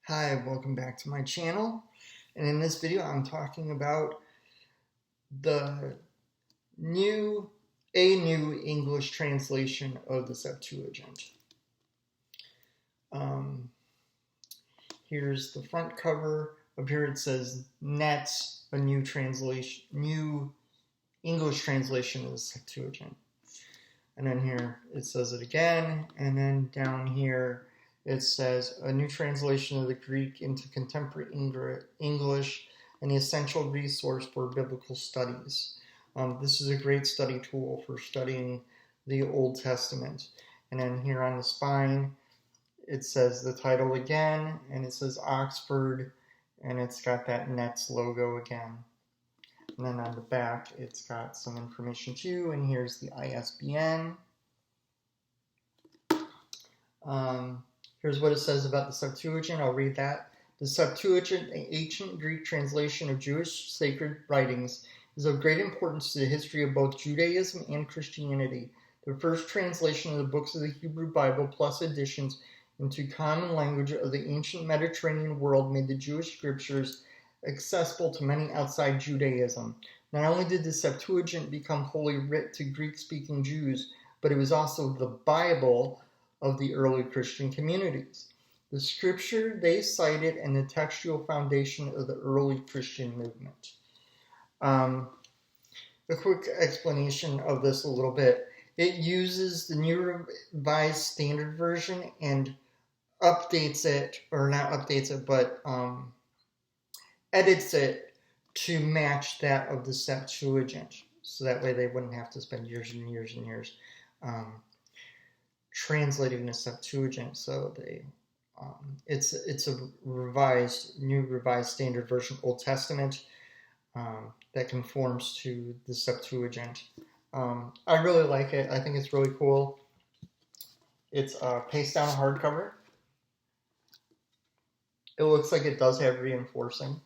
Hi, welcome back to my channel, and in this video I'm talking about the new English translation of the Septuagint. Here's the front cover. Up here it says Nets, a new English translation of the Septuagint. And then here it says it again, and then down here it says a new translation of the Greek into contemporary English, and the essential resource for biblical studies. This is a great study tool for studying the Old Testament. And then here on the spine, it says the title again, and it says Oxford, and it's got that Nets logo again. And then on the back, it's got some information too, and here's the ISBN. Here's what it says about the Septuagint. I'll read that. The Septuagint, an ancient Greek translation of Jewish sacred writings, is of great importance to the history of both Judaism and Christianity. The first translation of the books of the Hebrew Bible, plus additions into common language of the ancient Mediterranean world, made the Jewish scriptures accessible to many outside Judaism. Not only did the Septuagint become Holy Writ to Greek-speaking Jews, but it was also the Bible of the early Christian communities. The scripture they cited and the textual foundation of the early Christian movement. A quick explanation of this a little bit. It uses the New Revised Standard Version and updates it, or not updates it, but edits it to match that of the Septuagint. So that way they wouldn't have to spend years and years and years translating the Septuagint. So they, it's a New Revised Standard Version Old Testament that conforms to the Septuagint. I really like it. I think it's really cool. It's paste down hardcover. It looks like it does have reinforcing.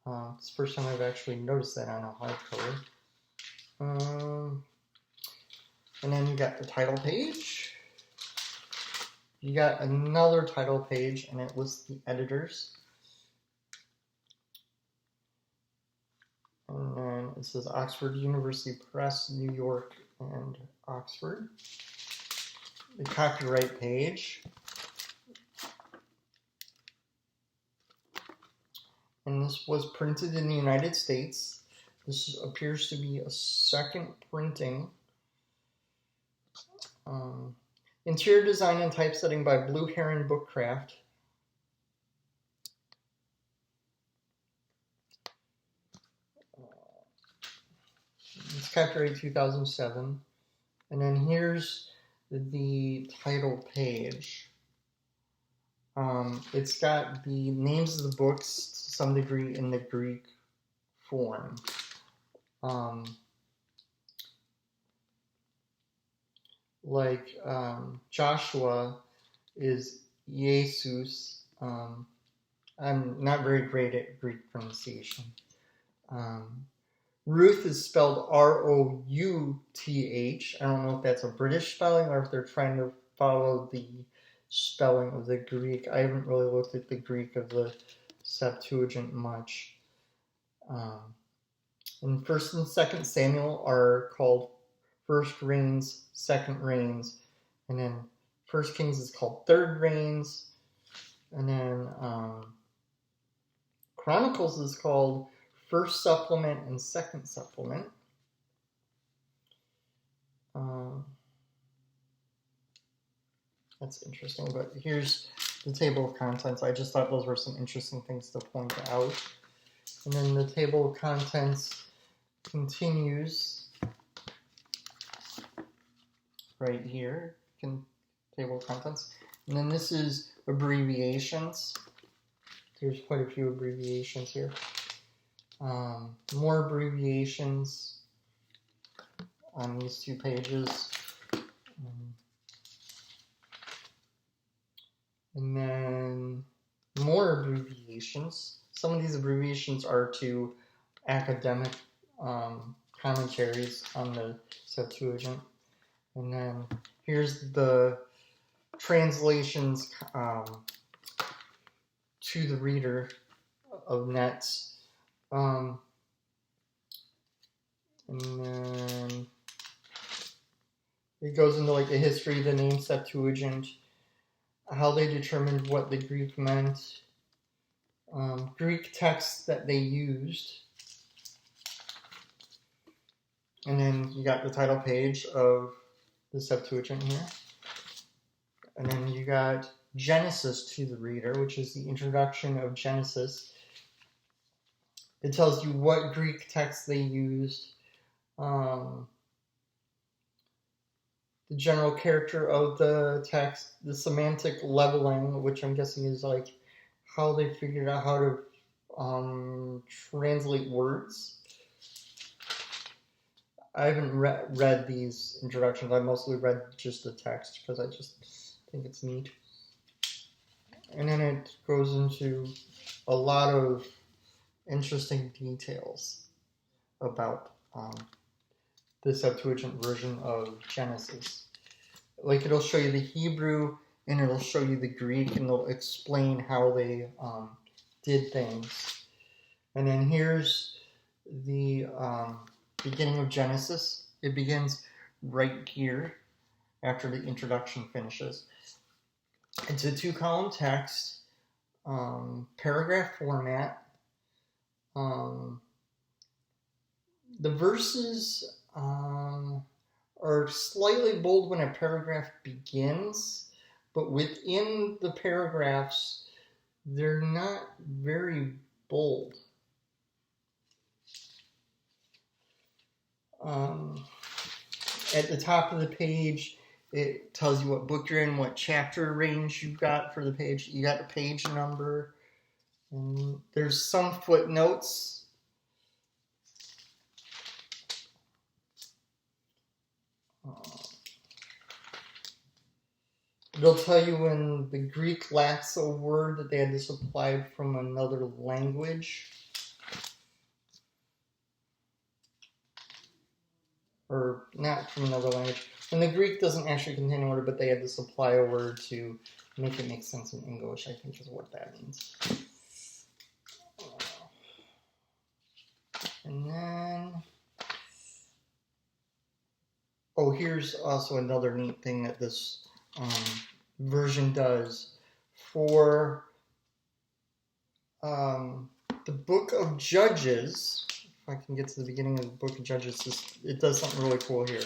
It's the first time I've actually noticed that on a hardcover. And then you got the title page. You got another title page, and it lists the editors. And then it says Oxford University Press, New York, and Oxford. The copyright page. And this was printed in the United States. This appears to be a second printing. Interior design and typesetting by Blue Heron Bookcraft. It's copyright 2007. And then here's the title page. It's got the names of the books to some degree in the Greek form. Joshua is Jesus. I'm not very great at Greek pronunciation. Ruth is spelled R-O-U-T-H. I don't know if that's a British spelling or if they're trying to follow the spelling of the Greek. I haven't really looked at the Greek of the Septuagint much. And 1st and 2nd Samuel are called First Reigns, Second Reigns, and then 1 Kings is called Third Reigns, and then Chronicles is called First Supplement and Second Supplement. That's interesting, but here's the table of contents. I just thought those were some interesting things to point out. And then the table of contents continues right here. Table of contents. And then this is abbreviations. There's quite a few abbreviations here. More abbreviations on these two pages. And then more abbreviations. Some of these abbreviations are to academic commentaries on the Septuagint. And then here's the translations to the reader of nets. And then it goes into like the history of the name Septuagint, how they determined what the Greek meant, Greek texts that they used, and then you got the title page of the Septuagint here, and then you got Genesis to the reader, which is the introduction of Genesis. It tells you what Greek text they used, the general character of the text, the semantic leveling, which I'm guessing is like how they figured out how to translate words. I haven't read these introductions. I mostly read just the text because I just think it's neat. And then it goes into a lot of interesting details about the Septuagint version of Genesis. Like it'll show you the Hebrew and it'll show you the Greek and it'll explain how they did things. And then here's the beginning of Genesis. It begins right here after the introduction finishes. It's a 2-column text, paragraph format. The verses are slightly bold when a paragraph begins, but within the paragraphs, they're not very bold. At the top of the page, it tells you what book you're in, what chapter range you've got for the page. You got the page number. And there's some footnotes. It'll tell you when the Greek lacks a word that they had to supply from another language. Or not from another language. When the Greek doesn't actually contain a word, but they had to supply a word to make it make sense in English, I think is what that means. And then, here's also another neat thing that this version does. For the book of Judges, if I can get to the beginning of the book of Judges, it does something really cool here.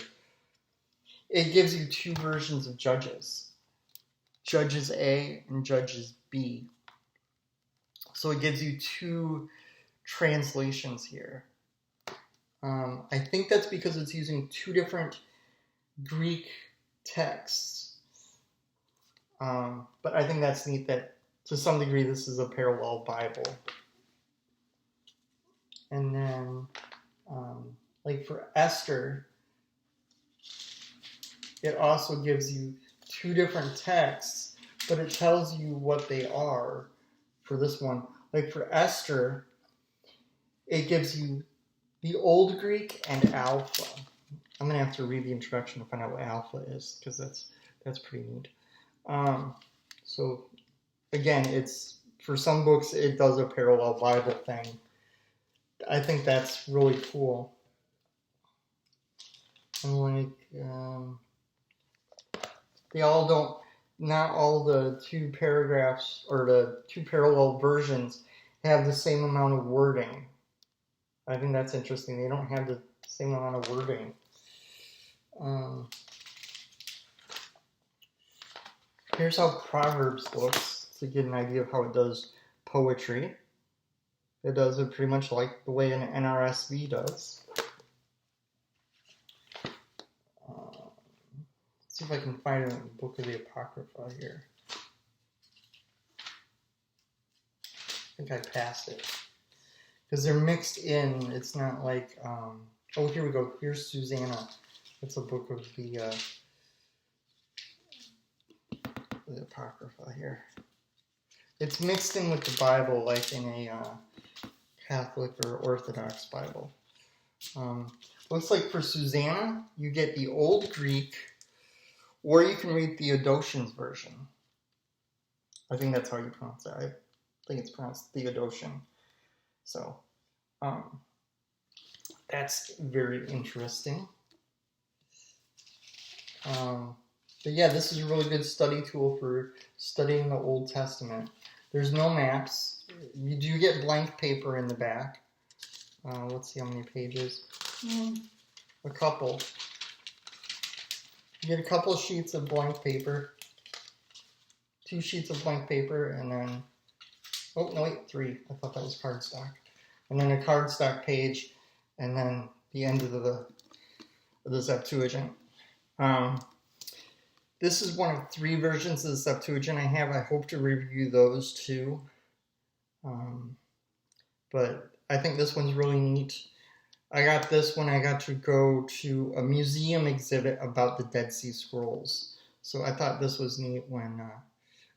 It gives you 2 versions of Judges. Judges A and Judges B. So it gives you 2 translations here. I think that's because it's using 2 different Greek texts. But I think that's neat that to some degree this is a parallel Bible. And then, like for Esther, it also gives you 2 different texts, but it tells you what they are for this one. Like for Esther, it gives you the Old Greek and Alpha. I'm going to have to read the introduction to find out what Alpha is, because that's pretty neat. So, again, it's for some books, it does a parallel Bible thing. I think that's really cool. And like, they all don't, not all the 2 paragraphs or the 2 parallel versions have the same amount of wording. I think that's interesting. They don't have the same amount of wording. Here's how Proverbs looks to get an idea of how it does poetry. It does it pretty much like the way an NRSV does. Let's see if I can find it in the Book of the Apocrypha here. I think I passed it. Because they're mixed in. It's not like, here we go. Here's Susanna. It's a book of the Apocrypha here. It's mixed in with the Bible like in a Catholic or Orthodox Bible. Looks like for Susanna, you get the Old Greek, or you can read Theodosian's version. I think that's how you pronounce it. think it's pronounced Theodotion. So, that's very interesting. But yeah, this is a really good study tool for studying the Old Testament. There's no maps. You do get blank paper in the back. Let's see how many pages. A couple. You get a couple sheets of blank paper. 2 sheets of blank paper, and then... Oh, no, wait, 3. I thought that was cardstock. And then a cardstock page, and then the end of the Septuagint. This is one of 3 versions of the Septuagint I have. I hope to review those too. But I think this one's really neat. I got this when I got to go to a museum exhibit about the Dead Sea Scrolls. So I thought this was neat when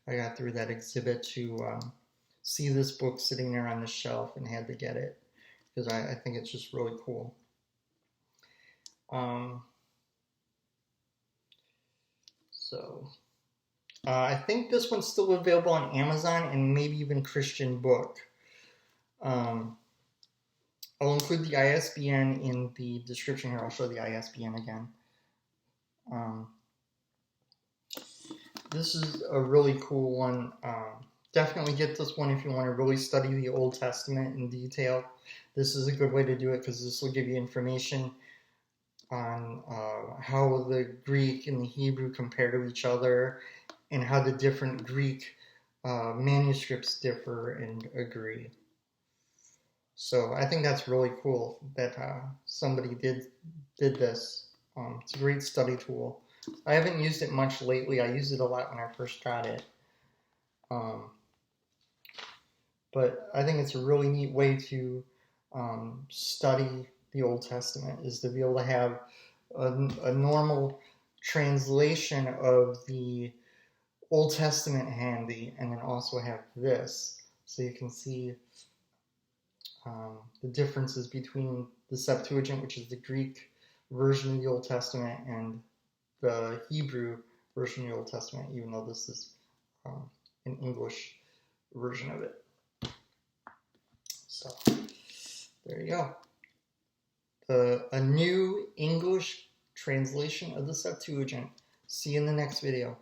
I got through that exhibit to see this book sitting there on the shelf and had to get it. Because I think it's just really cool. I think this one's still available on Amazon and maybe even Christian Book. I'll include the ISBN in the description here. I'll show the ISBN again. This is a really cool one. Definitely get this one if you want to really study the Old Testament in detail. This is a good way to do it because this will give you information on how the Greek and the Hebrew compare to each other and how the different Greek manuscripts differ and agree. So I think that's really cool that somebody did this. It's a great study tool. I haven't used it much lately. I used it a lot when I first got it. But I think it's a really neat way to study the Old Testament, is to be able to have a normal translation of the Old Testament handy, and then also have this, so you can see the differences between the Septuagint, which is the Greek version of the Old Testament, and the Hebrew version of the Old Testament, even though this is an English version of it. So, there you go. A new English translation of the Septuagint. See you in the next video.